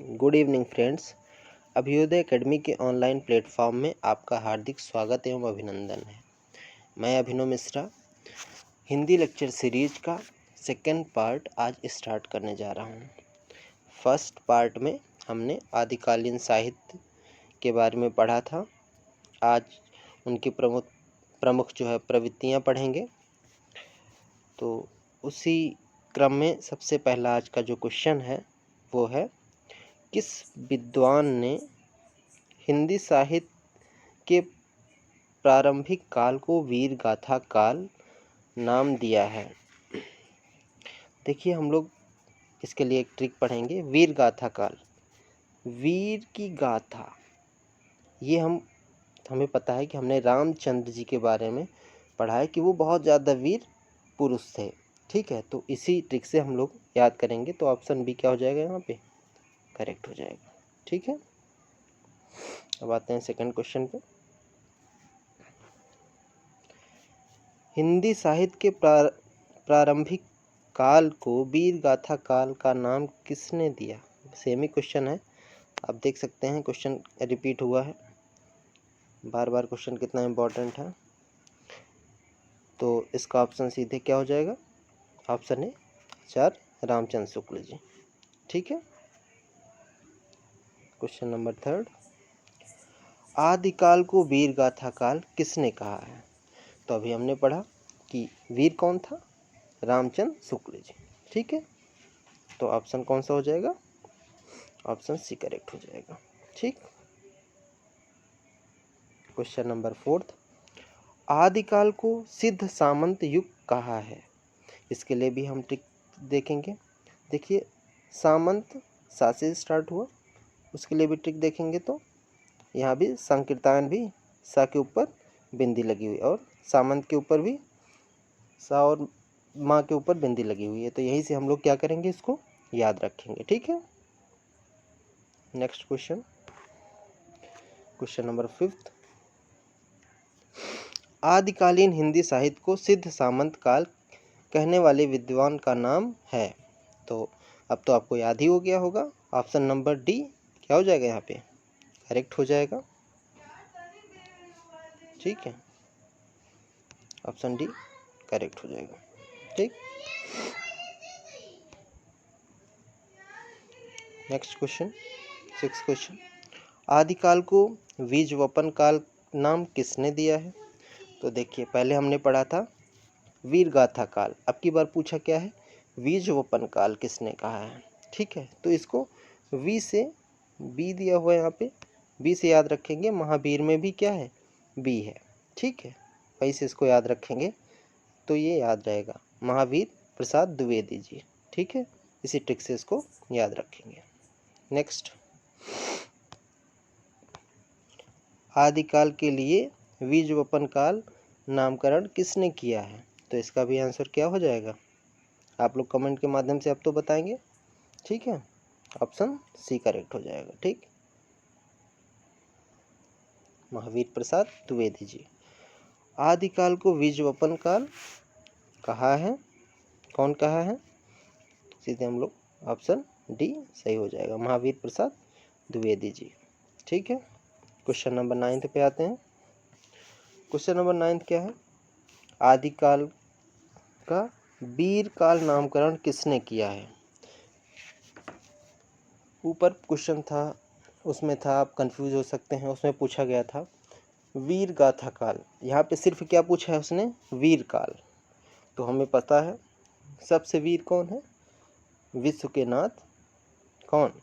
Good evening friends. Abhyuday academy के online platform में आपका हार्दिक स्वागत एवं अभिनंदन है। मैं अभिनव मिश्रा हिंदी लेक्चर सीरीज का सेकेंड पार्ट आज स्टार्ट करने जा रहा हूँ। फर्स्ट पार्ट में हमने आदिकालीन साहित्य के बारे में पढ़ा था। आज उनकी प्रमुख जो है प्रवृत्तियाँ पढ़ेंगे। तो उसी क्रम में सबसे पहला आज का जो क्वेश्चन है वो है, किस विद्वान ने हिंदी साहित्य के प्रारंभिक काल को वीर गाथा काल नाम दिया है। देखिए, हम लोग इसके लिए एक ट्रिक पढ़ेंगे। वीर गाथा काल, वीर की गाथा, ये हमें पता है कि हमने रामचंद्र जी के बारे में पढ़ा है कि वो बहुत ज़्यादा वीर पुरुष थे। ठीक है, तो इसी ट्रिक से हम लोग याद करेंगे। तो ऑप्शन बी क्या हो जाएगा, यहाँ पे करेक्ट हो जाएगा। ठीक है, अब आते हैं सेकंड क्वेश्चन पे। हिंदी साहित्य के प्रारंभिक काल को वीर गाथा काल का नाम किसने दिया? सेम ही क्वेश्चन है, आप देख सकते हैं क्वेश्चन रिपीट हुआ है बार बार। क्वेश्चन कितना इम्पोर्टेंट है। तो इसका ऑप्शन सीधे क्या हो जाएगा, ऑप्शन ए आचार्य रामचंद्र शुक्ल जी। ठीक है, क्वेश्चन नंबर थर्ड, आदिकाल को वीर गाथा काल किसने कहा है? तो अभी हमने पढ़ा कि वीर कौन था, रामचंद्र शुक्ल जी। ठीक है, तो ऑप्शन कौन सा हो जाएगा, ऑप्शन सी करेक्ट हो जाएगा। ठीक, क्वेश्चन नंबर फोर्थ, आदिकाल को सिद्ध सामंत युग कहा है। इसके लिए भी हम ट्रिक देखेंगे। देखिए, सामंत सा से स्टार्ट हुआ, उसके लिए भी ट्रिक देखेंगे। तो यहाँ भी संकीर्तन भी सा के ऊपर बिंदी लगी हुई, और सामंत के ऊपर भी सा और माँ के ऊपर बिंदी लगी हुई है। तो यहीं से हम लोग क्या करेंगे, इसको याद रखेंगे। ठीक है, next question, question number fifth, आदिकालीन हिंदी साहित्य को सिद्ध सामंत काल कहने वाले विद्वान का नाम है। तो अब तो आपको याद ही हो गया होगा, ऑप्शन नंबर डी क्या हो जाएगा, यहाँ पे करेक्ट हो जाएगा। ठीक है, ऑप्शन डी करेक्ट हो जाएगा। ठीक, नेक्स्ट क्वेश्चन, सिक्स क्वेश्चन, आदिकाल को बीजवपन काल नाम किसने दिया है? तो देखिए, पहले हमने पढ़ा था वीर गाथा काल, अब की बार पूछा क्या है, बीजवपन काल किसने कहा है। ठीक है, तो इसको वी से बी दिया हुआ है, यहाँ पे बी से याद रखेंगे। महावीर में भी क्या है, बी है। ठीक है, वहीं से इसको याद रखेंगे तो ये याद रहेगा, महावीर प्रसाद द्विवेदी जी। ठीक है, इसी ट्रिक से इसको याद रखेंगे। नेक्स्ट, आदिकाल के लिए बीजवपन काल नामकरण किसने किया है? तो इसका भी आंसर क्या हो जाएगा, आप लोग कमेंट के माध्यम से अब तो बताएंगे। ठीक है, ऑप्शन सी करेक्ट हो जाएगा। ठीक, महावीर प्रसाद द्विवेदी जी। आदिकाल को बीजवपन काल कहा है, कौन कहा है? सीधे हम लोग ऑप्शन डी सही हो जाएगा, महावीर प्रसाद द्विवेदी जी। ठीक है, क्वेश्चन नंबर 9 पे आते हैं। क्वेश्चन नंबर 9 क्या है, आदिकाल का वीर काल नामकरण किसने किया है? ऊपर क्वेश्चन था, उसमें था, आप कंफ्यूज हो सकते हैं, उसमें पूछा गया था वीर गाथा काल। यहाँ पे सिर्फ क्या पूछा है उसने, वीर काल। तो हमें पता है सबसे वीर कौन है, विश्व के नाथ कौन,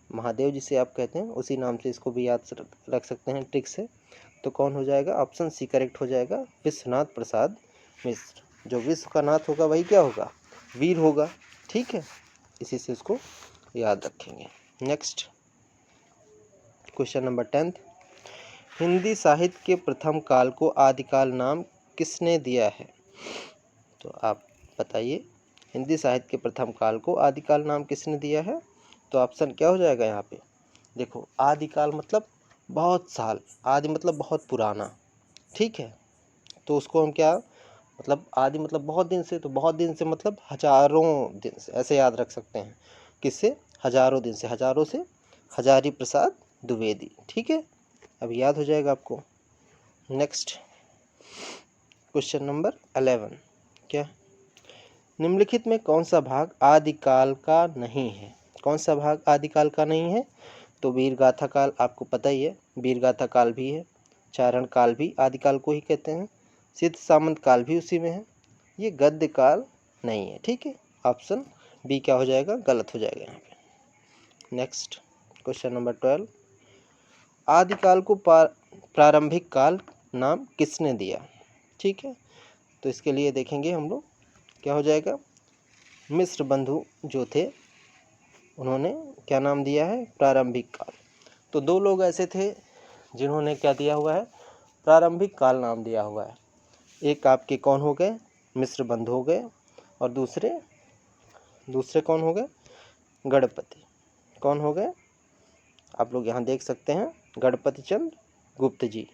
महादेव जिसे आप कहते हैं, उसी नाम से इसको भी याद रख सकते हैं ट्रिक से। तो कौन हो जाएगा, ऑप्शन सी करेक्ट हो जाएगा, विश्वनाथ प्रसाद मिश्र। जो विश्व का नाथ होगा वही क्या होगा, वीर होगा। ठीक है, इसी से इसको याद रखेंगे। नेक्स्ट, क्वेश्चन नंबर 10, हिंदी साहित्य के प्रथम काल को आदिकाल नाम किसने दिया है? तो आप बताइए, हिंदी साहित्य के प्रथम काल को आदिकाल नाम किसने दिया है? तो ऑप्शन क्या हो जाएगा यहाँ पे, देखो, आदिकाल मतलब बहुत साल, आदि मतलब बहुत पुराना। ठीक है, तो उसको हम क्या, मतलब आदि मतलब बहुत दिन से, तो बहुत दिन से मतलब हजारों दिन से, ऐसे याद रख सकते हैं। किससे, हजारों दिन से, हजारों से हजारी प्रसाद द्विवेदी। ठीक है, अब याद हो जाएगा आपको। नेक्स्ट क्वेश्चन नंबर 11 क्या, निम्नलिखित में कौन सा भाग आदिकाल का नहीं है? कौन सा भाग आदिकाल का नहीं है? तो वीर गाथा काल आपको पता ही है, वीर गाथा काल भी है, चारण काल भी आदिकाल को ही कहते हैं, सिद्ध सामंत काल भी उसी में है, ये गद्य काल नहीं है। ठीक है, ऑप्शन बी क्या हो जाएगा, गलत हो जाएगा यहाँ पे। नेक्स्ट क्वेश्चन नंबर 12, आदिकाल को प्रारंभिक काल नाम किसने दिया? ठीक है, तो इसके लिए देखेंगे हम लोग, क्या हो जाएगा, मिस्र बंधु जो थे उन्होंने क्या नाम दिया है, प्रारंभिक काल। तो दो लोग ऐसे थे जिन्होंने क्या दिया हुआ है, प्रारंभिक काल नाम दिया हुआ है। एक आपके कौन हो गए, मिस्र बंधु हो गए, और दूसरे कौन हो गए, गणपति। कौन हो गए, आप लोग यहाँ देख सकते हैं, गणपति चंद्र गुप्त जी।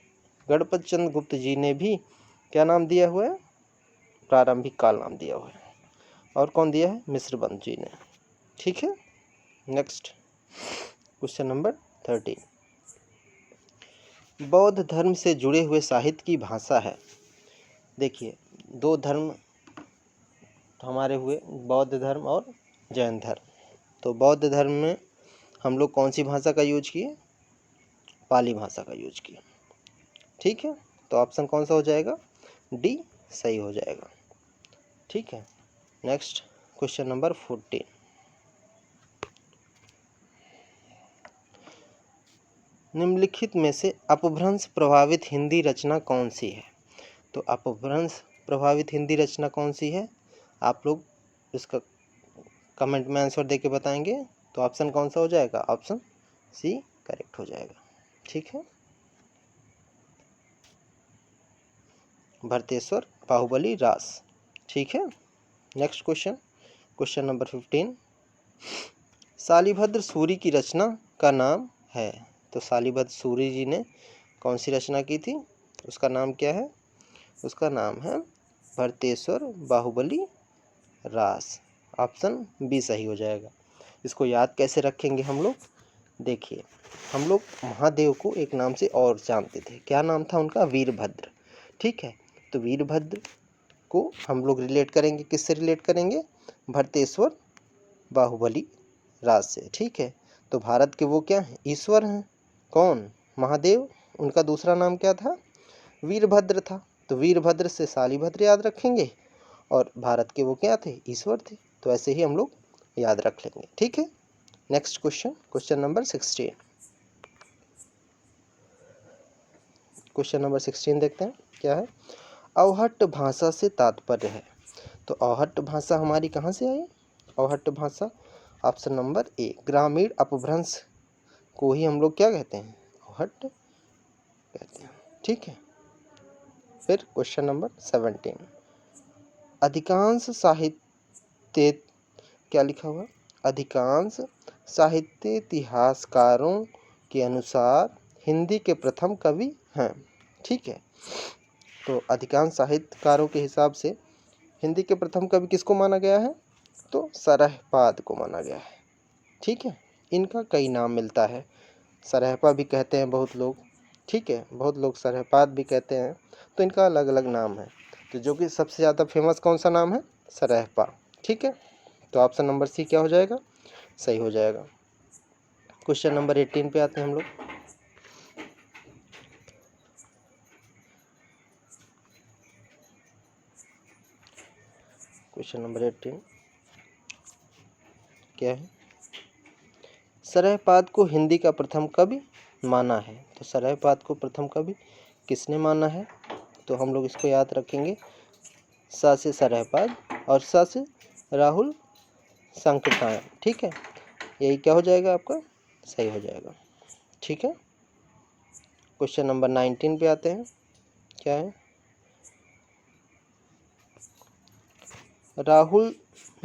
गणपति चंद्र गुप्त जी ने भी क्या नाम दिया हुआ है, प्रारंभिक काल नाम दिया हुआ है। और कौन दिया है, मिस्र बंधु जी ने। ठीक है, नेक्स्ट क्वेश्चन नंबर 13, बौद्ध धर्म से जुड़े हुए साहित्य की भाषा है। देखिए, दो धर्म हमारे हुए, बौद्ध धर्म और जैन धर्म। तो बौद्ध धर्म में हम लोग कौन सी भाषा का यूज किए, पाली भाषा का यूज किए। ठीक है, तो ऑप्शन कौन सा हो जाएगा, डी सही हो जाएगा। ठीक है, नेक्स्ट क्वेश्चन नंबर 14, निम्नलिखित में से अपभ्रंश प्रभावित हिंदी रचना कौन सी है? तो अपभ्रंश प्रभावित हिंदी रचना कौन सी है, आप लोग इसका कमेंट में आंसर देके बताएंगे। तो ऑप्शन कौन सा हो जाएगा, ऑप्शन सी करेक्ट हो जाएगा। ठीक है, भरतेश्वर बाहुबली रास। ठीक है, next question number 15, Shalibhadra Suri की रचना का नाम है। तो शालिभद्र सूरी जी ने कौन सी रचना की थी, उसका नाम क्या है, उसका नाम है भरतेश्वर बाहुबली रास। ऑप्शन बी सही हो जाएगा। इसको याद कैसे रखेंगे हम लोग, देखिए, हम लोग महादेव को एक नाम से और जानते थे, क्या नाम था उनका, वीरभद्र। ठीक है, तो वीरभद्र को हम लोग रिलेट करेंगे, किससे रिलेट करेंगे, भरतेश्वर बाहुबली राज से। ठीक है, तो भारत के वो क्या हैं, ईश्वर हैं। कौन, महादेव, उनका दूसरा नाम क्या था, वीरभद्र था। तो वीरभद्र से शालिभद्र याद रखेंगे, और भारत के वो क्या थे, ईश्वर थे। तो ऐसे ही हम लोग याद रख लेंगे। ठीक है, next question number 16, question number 16 देखते हैं क्या है, अवहट्ट भाषा से तात्पर्य है। तो अवहट्ट भाषा हमारी कहाँ से आई, अवहट्ट भाषा, ऑप्शन नंबर ए, ग्रामीण अपभ्रंश को ही हम लोग क्या कहते हैं, अवहट्ट कहते हैं। ठीक है, फिर क्वेश्चन नंबर 17, अधिकांश साहित्य, क्या लिखा हुआ, अधिकांश साहित्य इतिहासकारों के अनुसार हिंदी के प्रथम कवि हैं। ठीक है, तो अधिकांश साहित्यकारों के हिसाब से हिंदी के प्रथम कवि किसको माना गया है, तो सरहपाद को माना गया है। ठीक है, इनका कई नाम मिलता है, सरहपा भी कहते हैं बहुत लोग। ठीक है, बहुत लोग सरहपाद भी कहते हैं, तो इनका अलग अलग नाम है। तो जो कि सबसे ज़्यादा फेमस कौन सा नाम है, सरहपा। ठीक है, तो ऑप्शन नंबर सी क्या हो जाएगा, सही हो जाएगा। क्वेश्चन नंबर 18 पे आते हैं हम लोग, क्वेश्चन नंबर 18 क्या है, सरहपाद को हिंदी का प्रथम कवि माना है। तो सरहपाद को प्रथम कवि किसने माना है, तो हम लोग इसको याद रखेंगे, सा से सरहपाद और सा से राहुल संकटायन। ठीक है, यही क्या हो जाएगा आपका, सही हो जाएगा। ठीक है, क्वेश्चन नंबर 19 पे आते हैं क्या है, राहुल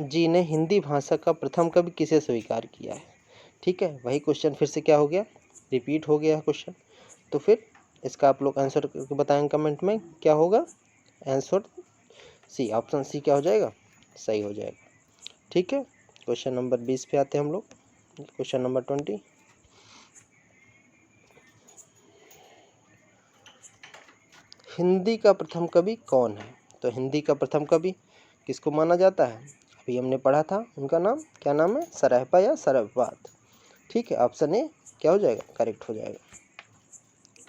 जी ने हिंदी भाषा का प्रथम कवि किसे स्वीकार किया है। ठीक है, वही क्वेश्चन फिर से क्या हो गया, रिपीट हो गया क्वेश्चन। तो फिर इसका आप लोग आंसर करके बताएंगे कमेंट में, क्या होगा आंसर सी, ऑप्शन सी क्या हो जाएगा, सही हो जाएगा। ठीक है, क्वेश्चन नंबर 20 पे आते हैं हम लोग, क्वेश्चन नंबर 20, हिंदी का प्रथम कवि कौन है? तो हिंदी का प्रथम कवि किसको माना जाता है? अभी हमने पढ़ा था, उनका नाम क्या नाम है? सरहपा या सरहपाद। ठीक है, ऑप्शन ए क्या हो जाएगा? करेक्ट हो जाएगा।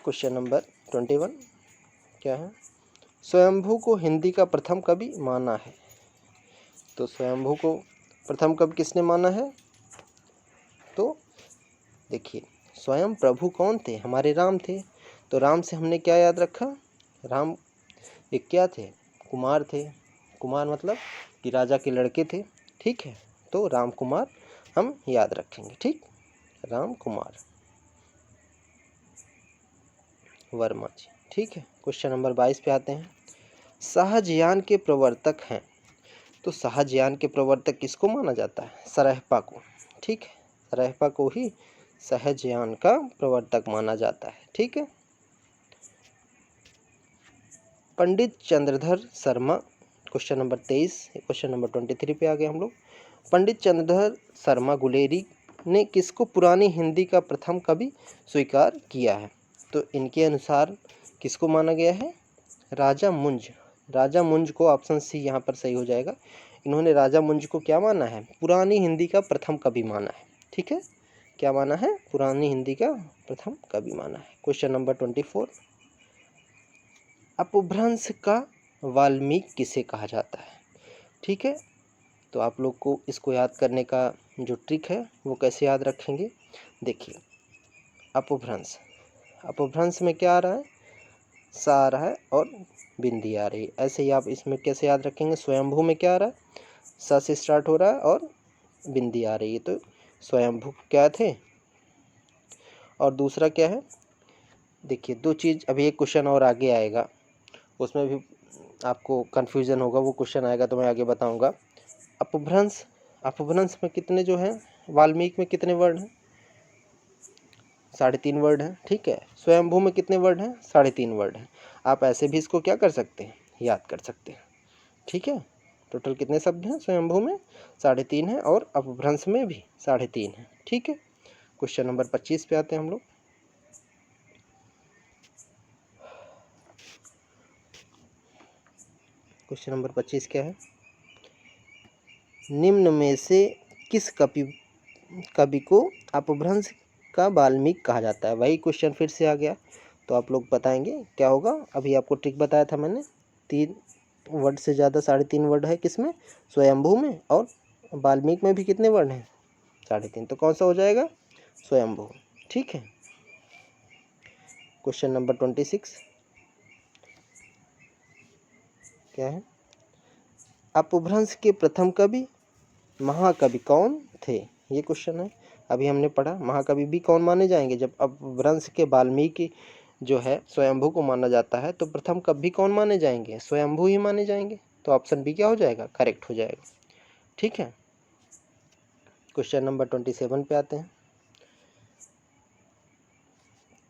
क्वेश्चन नंबर 21 क्या है? स्वयंभू को हिंदी का प्रथम कवि माना है। तो स्वयंभू को प्रथम कवि किसने माना है? तो देखिए, स्वयं प्रभु कौन थे? हमारे राम थे। तो राम से हमने क्या याद रखा? राम एक क्या थे? कुमार थे। कुमार मतलब कि राजा के लड़के थे। ठीक है, तो राम कुमार हम याद रखेंगे। ठीक, राम कुमार वर्मा जी। ठीक है, क्वेश्चन नंबर 22 पे आते हैं। शाहजहां के प्रवर्तक हैं। तो शाहजहां के प्रवर्तक किसको माना जाता है? सरहपा को। ठीक है, सरहपा को ही शाहजहां का प्रवर्तक माना जाता है। ठीक है, Pandit Chandradhar Sharma, question number 23, question number 23 पे आ गए हम लोग। पंडित चंद्रधर शर्मा गुलेरी ने किसको पुरानी हिंदी का प्रथम कवि स्वीकार किया है? तो इनके अनुसार किसको माना गया है? राजा मुंज। राजा मुंज को, ऑप्शन सी यहाँ पर सही हो जाएगा। इन्होंने राजा मुंज को क्या माना है? पुरानी हिंदी का प्रथम कवि माना है। ठीक है, क्या माना है? पुरानी हिंदी का प्रथम कवि माना है। क्वेश्चन नंबर 24, अपभ्रंश का वाल्मीकि किसे कहा जाता है? ठीक है, तो आप लोग को इसको याद करने का जो ट्रिक है वो कैसे याद रखेंगे? देखिए, अपभ्रंश, अपभ्रंश में क्या आ रहा है? सा आ रहा है और बिंदी आ रही है। ऐसे ही आप इसमें कैसे याद रखेंगे? स्वयंभू में क्या आ रहा है? सा से स्टार्ट हो रहा है और बिंदी आ रही है। तो स्वयंभू क्या थे और दूसरा क्या है? देखिए, दो चीज़, अभी एक क्वेश्चन और आगे आएगा, उसमें भी आपको कन्फ्यूज़न होगा, वो क्वेश्चन आएगा तो मैं आगे बताऊंगा। अपभ्रंश, अपभ्रंश में कितने जो हैं, वाल्मीकि में कितने वर्ड हैं? 3.5 वर्ड हैं। ठीक है, स्वयंभू में कितने वर्ड हैं? 3.5 वर्ड हैं। आप ऐसे भी इसको क्या कर सकते हैं? याद कर सकते हैं। ठीक है, टोटल कितने शब्द हैं स्वयंभू में? 3.5 हैं और अपभ्रंश में भी 3.5 हैं। ठीक है, क्वेश्चन नंबर 25 पे आते हैं हम लोग। क्वेश्चन नंबर 25 क्या है? निम्न में से किस कवि को अपभ्रंश का वाल्मीकि कहा जाता है? वही क्वेश्चन फिर से आ गया, तो आप लोग बताएंगे क्या होगा। अभी आपको ट्रिक बताया था मैंने, 3 वर्ड से ज़्यादा 3.5 वर्ड है किसमें? स्वयंभू में। और वाल्मीकि में भी कितने वर्ड हैं? 3.5। तो कौन सा हो जाएगा? स्वयंभू। ठीक है, क्वेश्चन नंबर 26 क्या है? अपभ्रंश के प्रथम कवि महाकवि कौन थे? ये क्वेश्चन है। अभी हमने पढ़ा महाकवि भी कौन माने जाएंगे? जब अपभ्रंश के वाल्मीकि जो है स्वयंभू को माना जाता है, तो प्रथम कवि कौन माने जाएंगे? स्वयंभू ही माने जाएंगे। तो ऑप्शन बी क्या हो जाएगा? करेक्ट हो जाएगा। ठीक है, क्वेश्चन नंबर 27 पे आते हैं।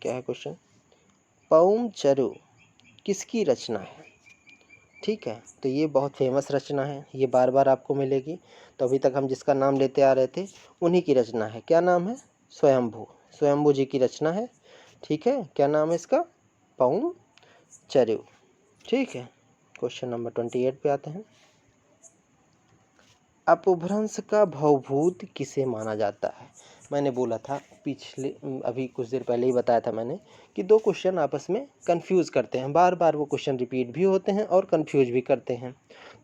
क्या है क्वेश्चन? पौम चरु किसकी रचना है? ठीक है, तो ये बहुत फेमस रचना है, ये बार बार आपको मिलेगी। तो अभी तक हम जिसका नाम लेते आ रहे थे उन्हीं की रचना है। क्या नाम है? स्वयंभू। स्वयंभू जी की रचना है। ठीक है, क्या नाम है इसका? पौम चरु। ठीक है, क्वेश्चन नंबर 28 पे आते हैं। अपभ्रंश का भवभूत किसे माना जाता है? मैंने बोला था पिछले, अभी कुछ देर पहले ही बताया था मैंने कि दो क्वेश्चन आपस में कंफ्यूज करते हैं, बार बार वो क्वेश्चन रिपीट भी होते हैं और कंफ्यूज भी करते हैं।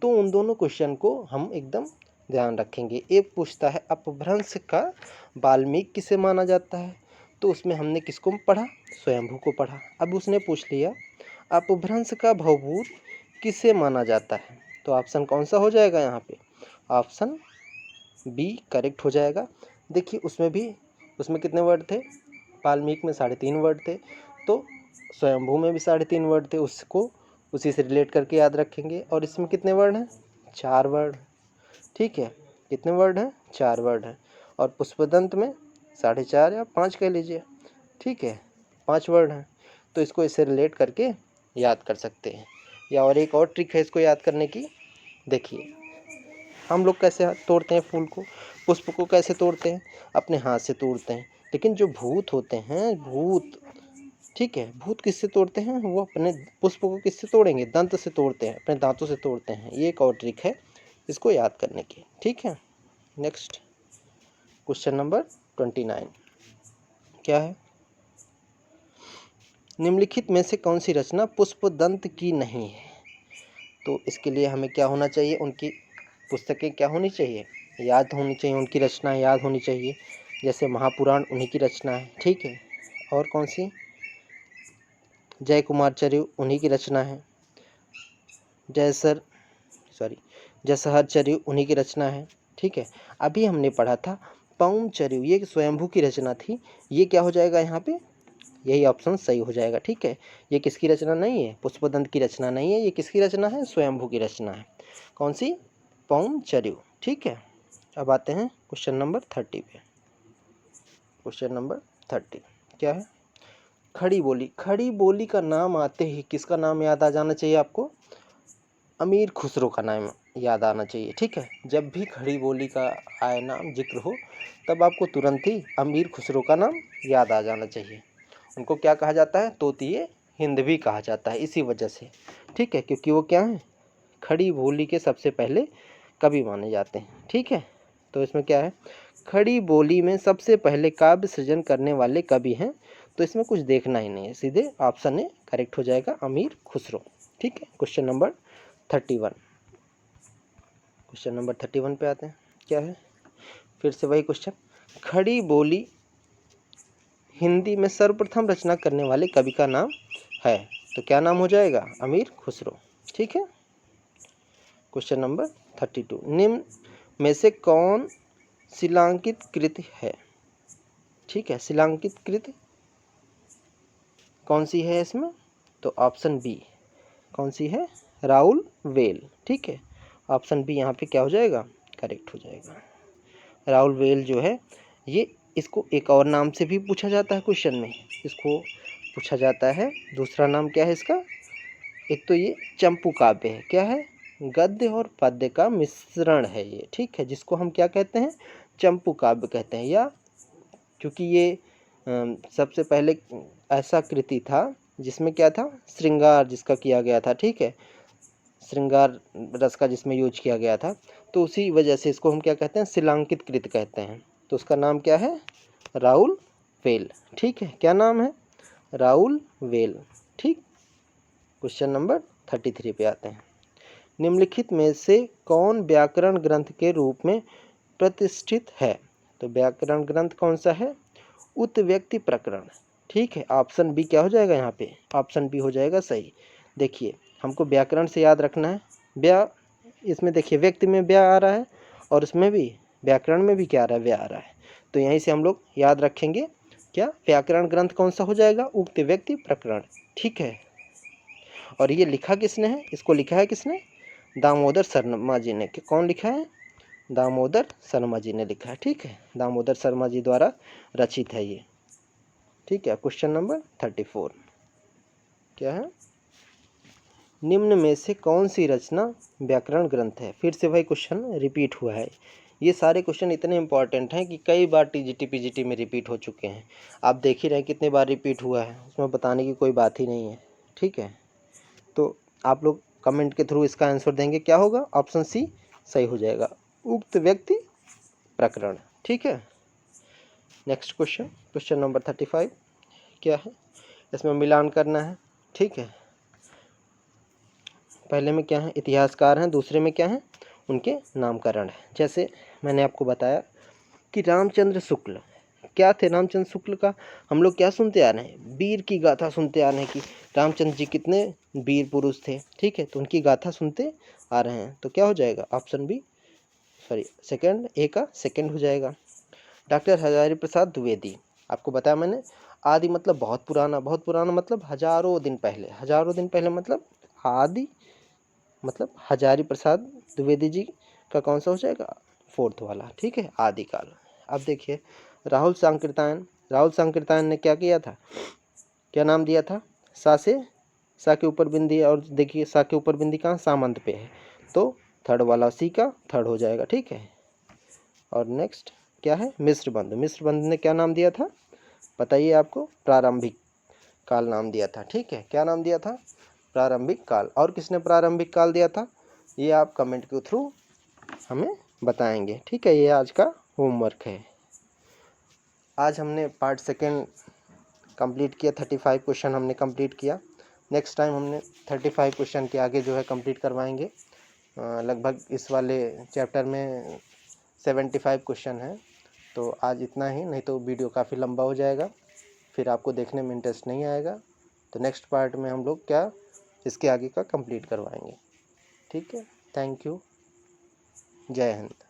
तो उन दोनों क्वेश्चन को हम एकदम ध्यान रखेंगे। एक पूछता है अपभ्रंश का वाल्मीकि किसे माना जाता है, तो उसमें हमने किसको पढ़ा? स्वयंभू को पढ़ा। अब उसने पूछ लिया अपभ्रंश का भवभूत किसे माना जाता है, तो ऑप्शन कौन सा हो जाएगा यहाँ पे? ऑप्शन बी करेक्ट हो जाएगा। देखिए, उसमें कितने वर्ड थे? वाल्मीकि में 3.5 वर्ड थे, तो स्वयंभू में भी 3.5 वर्ड थे, उसको उसी से रिलेट करके याद रखेंगे। और इसमें कितने वर्ड हैं? 4 वर्ड। ठीक है, कितने वर्ड हैं? 4 वर्ड हैं। और पुष्पदंत में 4.5 या 5 कह लीजिए। ठीक है, 5 वर्ड हैं, तो इसको इससे रिलेट करके याद कर सकते हैं। या और एक और ट्रिक है इसको याद करने की। देखिए, हम लोग कैसे तोड़ते हैं फूल को, पुष्प को कैसे तोड़ते हैं, अपने हाथ से तोड़ते हैं। लेकिन जो भूत होते हैं, भूत, ठीक है, भूत किससे तोड़ते हैं, वो अपने पुष्प को किससे तोड़ेंगे, दंत से तोड़ते हैं, अपने दांतों से तोड़ते हैं। ये एक और ट्रिक है इसको याद करने की, ठीक है। नेक्स्ट क्वेश्चन नंबर 29 क्या है, निम्नलिखित में से कौन सी रचना पुष्पदंत की नहीं है। तो इसके लिए हमें क्या होना चाहिए, उनकी पुस्तकें क्या होनी चाहिए, याद होनी चाहिए, उनकी रचनाएं याद होनी चाहिए। जैसे महापुराण उन्हीं की रचना है, ठीक है। और कौन सी, जय कुमार चर्यु उन्हीं की रचना है। जयसहर चर्यु उन्हीं की रचना है, ठीक है। अभी हमने पढ़ा था पौम चर्यु, ये स्वयंभू की रचना थी। ये क्या हो जाएगा यहाँ पे, यही ऑप्शन सही हो जाएगा, ठीक है। ये किसकी रचना नहीं है, पुष्पदंत की रचना नहीं है, ये किसकी रचना है, स्वयंभू की रचना है। कौन सी, पौम चर्यु, ठीक है। अब आते हैं क्वेश्चन नंबर 30 पे। क्वेश्चन नंबर 30 क्या है, खड़ी बोली। खड़ी बोली का नाम आते ही किसका नाम याद आ जाना चाहिए आपको, अमीर खुसरो का नाम याद आना चाहिए, ठीक है। जब भी खड़ी बोली का आए नाम जिक्र हो तब आपको तुरंत ही अमीर खुसरो का नाम याद आ जाना चाहिए। उनको क्या कहा जाता है, तोतिए हिंद भी कहा जाता है इसी वजह से, ठीक है, क्योंकि वो क्या है, खड़ी बोली के सबसे पहले कवि माने जाते हैं, ठीक है। तो इसमें क्या है, खड़ी बोली में सबसे पहले काव्य सृजन करने वाले कवि हैं। तो इसमें कुछ देखना ही नहीं है, सीधे ऑप्शन ए करेक्ट हो जाएगा, अमीर खुसरो, ठीक है। क्वेश्चन नंबर 31, क्वेश्चन नंबर 31 पे आते हैं। क्या है, फिर से वही क्वेश्चन, खड़ी बोली हिंदी में सर्वप्रथम रचना करने वाले कवि का नाम है। तो क्या नाम हो जाएगा, अमीर खुसरो, ठीक है। क्वेश्चन नंबर 32, निम्न में से कौन शिलांकित कृति है, ठीक है। शिलांकित कृति कौन सी है इसमें, तो ऑप्शन बी, कौन सी है, राउल वेल, ठीक है। ऑप्शन बी यहाँ पे क्या हो जाएगा, करेक्ट हो जाएगा। राउल वेल जो है ये, इसको एक और नाम से भी पूछा जाता है क्वेश्चन में, इसको पूछा जाता है, दूसरा नाम क्या है इसका, एक तो ये चंपू काव्य है, क्या है, गद्य और पद्य का मिश्रण है ये, ठीक है, जिसको हम क्या कहते हैं, चंपू काव्य कहते हैं। या क्योंकि ये सबसे पहले ऐसा कृति था जिसमें क्या था, श्रृंगार जिसका किया गया था, ठीक है, श्रृंगार रस का जिसमें यूज किया गया था, तो उसी वजह से इसको हम क्या कहते हैं, शिलांकित कृत कहते हैं। तो उसका नाम क्या है, राउल वेल, ठीक है। क्या नाम है, राउल वेल, ठीक। क्वेश्चन नंबर 33 पे आते हैं, निम्नलिखित में से कौन व्याकरण ग्रंथ के रूप में प्रतिष्ठित है। तो व्याकरण ग्रंथ कौन सा है, उत्व्यक्ति प्रकरण, ठीक है। ऑप्शन बी क्या हो जाएगा यहाँ पे, ऑप्शन बी हो जाएगा सही। देखिए हमको व्याकरण से याद रखना है, इसमें देखिए व्यक्ति में व्या आ रहा है और उसमें भी व्याकरण में भी क्या आ रहा है, व्या आ रहा है। तो यहीं से हम लोग याद रखेंगे क्या, व्याकरण ग्रंथ कौन सा हो जाएगा, उक्त व्यक्ति प्रकरण, ठीक है। और ये लिखा किसने है, इसको लिखा है किसने, दामोदर शर्मा जी ने। कौन लिखा है, दामोदर शर्मा जी ने लिखा है, ठीक है। दामोदर शर्मा जी द्वारा रचित है ये, ठीक है। क्वेश्चन नंबर 34 क्या है, निम्न में से कौन सी रचना व्याकरण ग्रंथ है। फिर से वही क्वेश्चन रिपीट हुआ है। ये सारे क्वेश्चन इतने इंपॉर्टेंट हैं कि कई बार टीजीटी पीजीटी में रिपीट हो चुके हैं। आप देख ही रहे हैं कितने बार रिपीट हुआ है, उसमें बताने की कोई बात ही नहीं है, ठीक है। तो आप लोग कमेंट के थ्रू इसका आंसर देंगे, क्या होगा, ऑप्शन सी सही हो जाएगा, उक्त व्यक्ति प्रकरण, ठीक है। नेक्स्ट क्वेश्चन, क्वेश्चन नंबर 35 क्या है, इसमें मिलान करना है, ठीक है। पहले में क्या है, इतिहासकार हैं, दूसरे में क्या है, उनके नामकरण है। जैसे मैंने आपको बताया कि रामचंद्र शुक्ल क्या थे, रामचंद्र शुक्ल का हम लोग क्या सुनते आ रहे हैं, वीर की गाथा सुनते आ रहे हैं कि रामचंद्र जी कितने वीर पुरुष थे, ठीक है। तो उनकी गाथा सुनते आ रहे हैं, तो क्या हो जाएगा, ऑप्शन बी, सॉरी सेकंड, ए का सेकंड हो जाएगा। डॉक्टर हजारी प्रसाद द्विवेदी, आपको बताया मैंने, आदि मतलब बहुत पुराना मतलब हजारों दिन पहले, हजारों दिन पहले मतलब आदि मतलब हजारी प्रसाद द्विवेदी जी का कौन सा हो जाएगा, फोर्थ वाला, ठीक है, आदिकाल। अब देखिए राहुल सांकृत्यायन ने क्या किया था, क्या नाम दिया था, सा के ऊपर बिंदी, और देखिए सा के ऊपर बिंदी कहाँ, सामंत पे है, तो थर्ड वाला सी का थर्ड हो जाएगा, ठीक है। और नेक्स्ट क्या है, मिस्र बंध। मिस्र बंध ने क्या नाम दिया था, बताइए आपको, प्रारंभिक काल नाम दिया था, ठीक है। क्या नाम दिया था, प्रारंभिक काल। और किसने प्रारंभिक काल दिया था, ये आप कमेंट के थ्रू हमें बताएंगे, ठीक है। ये आज का होमवर्क है। आज हमने पार्ट सेकेंड कंप्लीट किया, 35 क्वेश्चन हमने कंप्लीट किया। नेक्स्ट टाइम हमने 35 क्वेश्चन के आगे जो है कंप्लीट करवाएंगे। लगभग इस वाले चैप्टर में 75 क्वेश्चन हैं। तो आज इतना ही, नहीं तो वीडियो काफ़ी लंबा हो जाएगा, फिर आपको देखने में इंटरेस्ट नहीं आएगा। तो नेक्स्ट पार्ट में हम लोग क्या इसके आगे का कंप्लीट करवाएंगे, ठीक है। थैंक यू, जय हिंद।